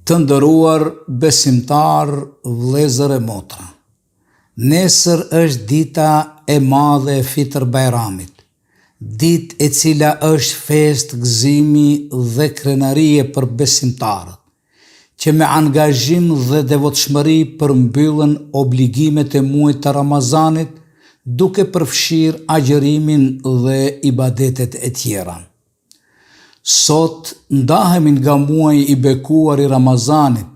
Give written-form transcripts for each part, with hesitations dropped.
Të nderuar besimtar, vëllezër e motra, nesër është dita e madhe e Fitr Bajramit, ditë e cila është festë gëzimi dhe krenarie për besimtarët, që me angazhim dhe devotshmëri përmbyllën obligimet e muajit të Ramazanit, duke përfshirë agjërimin dhe ibadetet e tjera. Sot ndahemi nga muaji i bekuar i Ramazanit,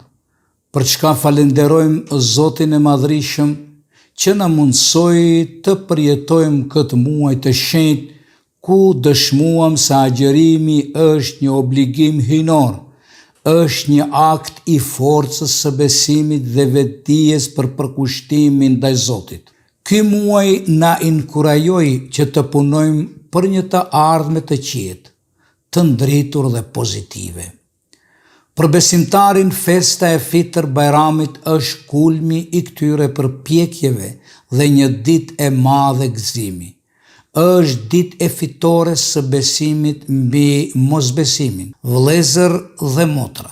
për çka falenderojmë Zotin e Madhrishëm që na mundsoi të përjetojmë këtë muaj të shenjtë, ku dëshmuam se agjërimi është një obligim hyjnor, është një akt i forcës së besimit dhe vetdijes për përkushtimin ndaj Zotit. Ky muaj na inkurajoi që të punojmë për një të ardhme të qetë, të ndritur dhe pozitive. Për besimtarin, festa e Fitr Bajramit është kulmi i këtyre përpjekjeve dhe një ditë e madhe gëzimi. Është ditë e fitores së besimit mbi mosbesimin. Vëllezër dhe motra,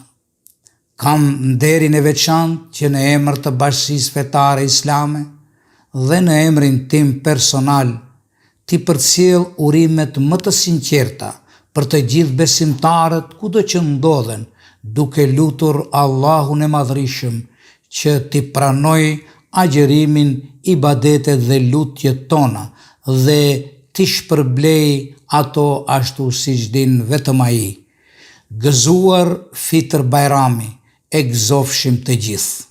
kam nderin e veçantë që në emër të Bashkisë Fetare Islame dhe në emrin tim personal t'i përcjell urimet më të sinqerta për të gjithë besimtarët kudo që ndodhen, duke lutur Allahun e Madhrishëm që t'i pranojë agjërimin, ibadetet dhe lutjet tona dhe t'i shpërblej ato ashtu siç din vetëm Ai. Gëzuar Fitr Bajrami, e gëzofshim të gjithë.